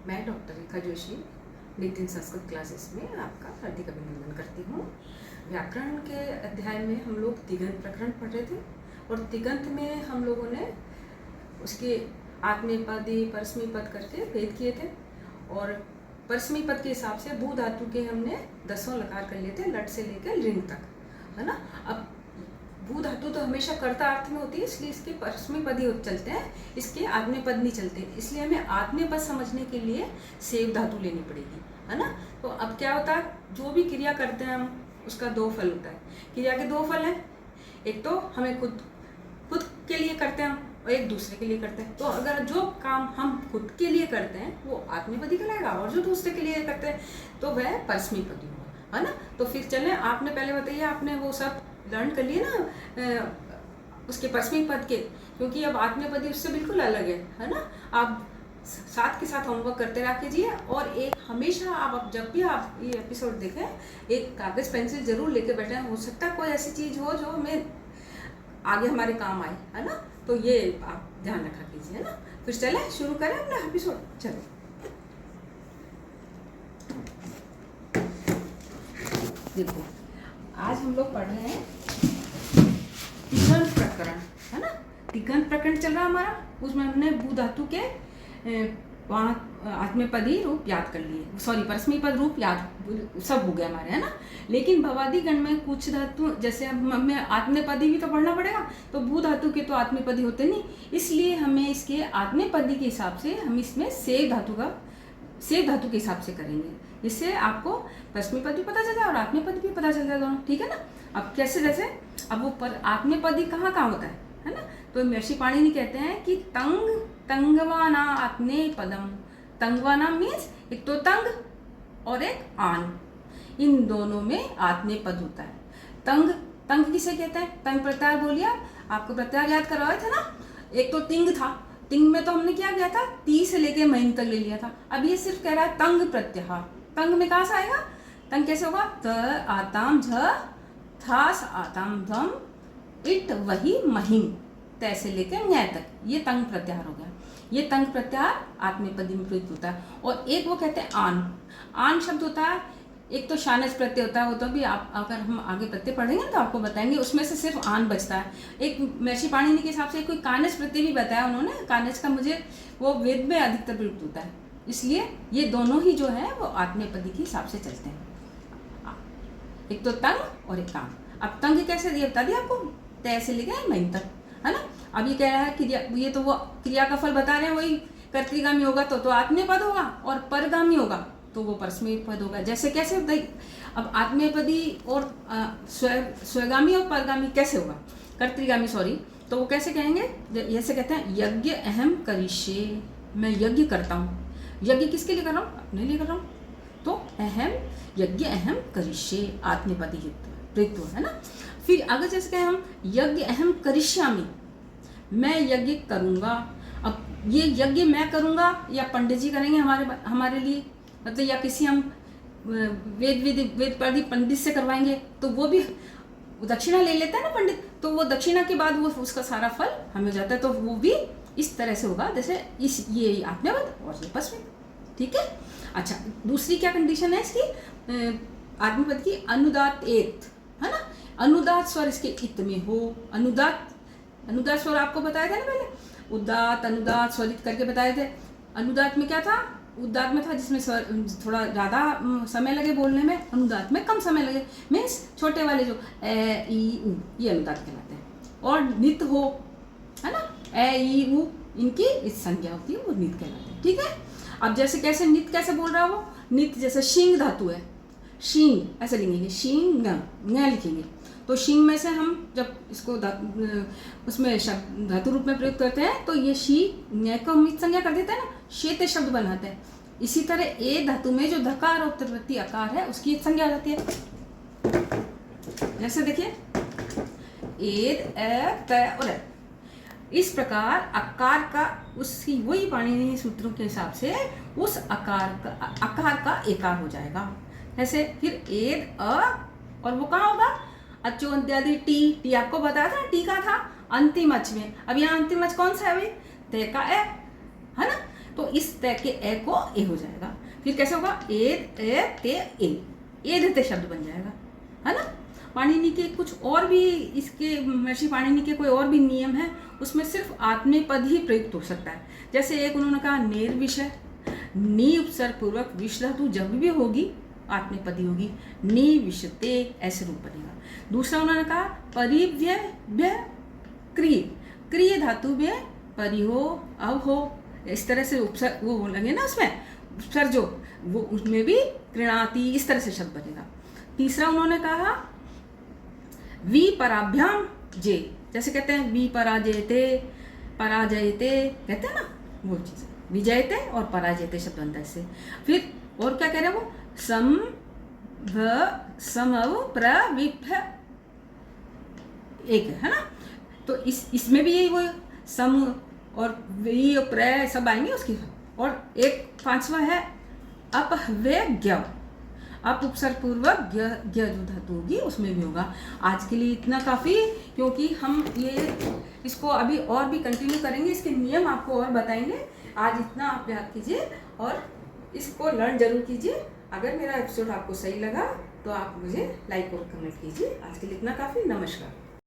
मैं डॉक्टर रेखा जोशी नितिन संस्कृत क्लासेस में आपका हार्दिक अभिनंदन करती हूँ। व्याकरण के अध्याय में हम लोग तिगंत प्रकरण पढ़ रहे थे और तिगंत में हम लोगों ने उसके आत्मनेपदी परस्मी पद करके भेद किए थे और परस्मी पद के हिसाब से भू धातु के हमने 10 लकार कर लिए थे, लट से लेकर लिंग तक, है ना। अब भू धातु तो हमेशा कर्ता अर्थ में होती है, इसलिए इसके परस्मी पद ही चलते हैं, इसके आत्मनेपद नहीं चलते। इसलिए हमें आत्मनेपद समझने के लिए सेव धातु लेनी पड़ेगी, है ना। तो अब क्या होता है, जो भी क्रिया करते हैं हम उसका दो फल होता है। क्रिया के दो फल हैं, एक तो हमें खुद के लिए करते हैं और एक दूसरे के लिए करते हैं। तो अगर जो काम हम खुद के लिए करते हैं वो आत्मनेपदी कहलाएगा और जो दूसरे के लिए करते हैं तो वह परस्मैपदी होगा, है ना। तो फिर चलें, आपने पहले बताइए, आपने वो सब लर्न कर लिए ना उसके परस्मी पद के, क्योंकि अब आत्मनेपदी उससे बिल्कुल अलग है ना। आप साथ के साथ होमवर्क करते रह कीजिए और एक हमेशा आप जब भी आप ये एपिसोड देखें एक कागज पेंसिल जरूर लेके बैठे। हो सकता है कोई ऐसी चीज हो जो हमें आगे हमारे काम आए, है ना। तो ये आप ध्यान रखा कीजिए, है ना। फिर चले शुरू करें अपना एपिसोड। चलो, देखो आज हम लोग पढ़ रहे हैं तिगंत प्रकरण, है ना। तिगंत प्रकरण चल रहा है हमारा, उसमें हमने भू धातु के आत्मनेपदी रूप याद कर लिए, सॉरी परस्मी पद रूप याद सब हो गया हमारे, है ना। लेकिन भवादी गण में कुछ धातु, जैसे अब हमें आत्मनेपदी भी तो पढ़ना पड़ेगा, तो भू धातु के तो आत्मनेपदी होते नहीं, इसलिए हमें इसके आत्मनेपदी के हिसाब से हम इसमें सेव धातु के हिसाब से करेंगे, जिससे आपको परस्मी पद भी पता चल जाए और आत्मनेपद भी पता चल जाए दोनों, ठीक है ना। अब कैसे, जैसे अब वो पर आत्मनेपदी कहाँ होता है ना। तो महर्षि पाणिनि कहते हैं कि तंगवाना आत्मनेपदम। तंगवाना मीन्स एक तो तंग और एक आन, इन दोनों में आत्मनेपद होता है। तंग किसे कहते हैं, तंग प्रत्याहार बोलिए, आपको प्रत्याहार याद करवाया था ना। एक तो तिंग था, तिंग में तो हमने क्या किया था, ती से लेके महीन तक ले लिया था। अब ये सिर्फ कह रहा है तंग प्रत्याहार। तंग में कहाँ से आएगा, तंग कैसे होगा, त आताम झ थास आताम धम इट वही महीन, तैसे लेकर न्याय तक, ये तंग प्रत्याहार हो गया। ये तंग प्रत्याहार आत्मनेपदी में प्रयुक्त होता है। और एक वो कहते हैं आन शब्द होता है, एक तो शानच प्रत्यय होता है, वो तो भी आप अगर हम आगे प्रत्यय पढ़ेंगे तो आपको बताएंगे, उसमें से सिर्फ आन बचता है। एक महर्षि पाणिनि के हिसाब से कोई कानच प्रत्यय भी बताया उन्होंने, कानच का मुझे वो वेद में अधिकतर प्रयुक्त होता है, इसलिए ये दोनों ही जो है वो आत्मनेपदी के हिसाब से चलते हैं, एक तो तंग और एक आन। अब तंग कैसे दिया बता दिया आपको, तय से लेकर महीन तक, है ना। अब ये कह रहा है क्रिया, ये तो वो क्रिया का फल बता रहे हैं, वही कर्तृगामी होगा तो आत्मनेपद होगा और परगामी होगा तो वो परस्मै पद होगा। जैसे कैसे, अब आत्मनेपदी और स्वगामी और परगामी कैसे होगा, कर्तृगामी सॉरी, तो वो कैसे कहेंगे, जैसे कहते हैं यज्ञ अहम करिष्ये, मैं यज्ञ करता हूँ। यज्ञ किसके लिए कर रहा हूँ, अपने लिए कर रहा हूँ, तो अहम यज्ञ अहम करिष्ये आत्मनेपदी प्रयुक्त हुआ, है ना। फिर आगे जैसे कहें हम यज्ञ अहम करिष्यामि, मैं यज्ञ करूँगा। अब ये यज्ञ मैं करूँगा या पंडित जी करेंगे हमारे लिए, मतलब या किसी हम वेद पढ़ी पंडित से करवाएंगे, तो वो भी दक्षिणा ले लेता है ना पंडित, तो वो दक्षिणा के बाद वो उसका सारा फल हमें हो जाता है, तो वो भी इस तरह से होगा जैसे ये आत्मनेपद और ये परस्मै, ठीक है। अच्छा, दूसरी क्या कंडीशन है इसकी, आत्मनेपद की, अनुदात एत, है ना। अनुदात स्वर इसके इत में हो। अनुदात स्वर आपको बताया था ना पहले, उदात अनुदात स्वरित करके बताए थे। अनुदात में क्या था, उदात में था जिसमें थोड़ा ज़्यादा समय लगे बोलने में, अनुदात में कम समय लगे, मीन्स छोटे वाले जो ए ई उ, ये अनुदात कहलाते हैं। और नित हो, है ना, ए ई उ, इनकी इस संज्ञा होती है, वो नित कहलाते हैं, ठीक है। अब जैसे कैसे नित कैसे बोल रहा है वो, नित जैसे शींग धातु है, शींग ऐसे लिखेंगे, शींग न लिखेंगे, तो शींग में से हम जब इसको उसमें शब्द धातु रूप में प्रयोग करते हैं तो ये शी न्याय को हम संज्ञा कर देते हैं ना, शेते शब्द बनाते हैं। इसी तरह ए धातु में जो धकार और उत्तरवर्ती आकार है उसकी संज्ञा हो जाती है। जैसे देखिए एद ए त और ए, इस प्रकार आकार का उसकी वही पाणिनि सूत्रों के हिसाब से उस आकार का एकार हो जाएगा। ऐसे फिर एद अ, और वो कहाँ होगा, अचो अंत्यादि टी आपको बताया था, टी का था अंतिम अच में। अब यहाँ अंतिम अच कौन सा है भाई, ते का ए, है ना। तो इस तय के ए को ए हो जाएगा। फिर कैसे होगा, ए ते ए देते शब्द बन जाएगा, है ना। पाणिनि के कुछ और भी, इसके महर्षि पाणिनि के कोई और भी नियम है, उसमें सिर्फ आत्मनेपद ही प्रयुक्त हो सकता है। जैसे एक उन्होंने कहा निर्विषय, नी उपसर्ग पूर्वक विष धातु जब भी होगी आत्मनेपदी होगी, नी विषते ऐसे रूप बनेगा। दूसरा उन्होंने कहा परिव्यय व्यय क्रिय, क्रिय धातु में परि हो अव हो, इस तरह से उपसर्ग वो लगे ना, उसमें उपसर्ग जो वो उसमें भी कृणाति, इस तरह से शब्द बनेगा। तीसरा उन्होंने कहा विपराभ्याम जे, जैसे कहते हैं विपराजयते, पराजयते कहते हैं ना, वो चीज़ विजयते और पराजयते शब्द बनता है इससे। फिर और क्या कह रहे हैं वो, समव प्रविप एक है ना, तो इसमें भी यही वो सम और वी और प्र सब आएंगे उसकी। और एक पांचवा है अपव्यय, अप उपसर्ग पूर्वक ज्ञ जो धातु होगी उसमें भी होगा। आज के लिए इतना काफ़ी, क्योंकि हम ये इसको अभी और भी कंटिन्यू करेंगे, इसके नियम आपको और बताएंगे। आज इतना आप याद कीजिए और इसको लर्न जरूर कीजिए। अगर मेरा एपिसोड आपको सही लगा तो आप मुझे लाइक और कमेंट कीजिए। आज के लिए इतना काफ़ी। नमस्कार।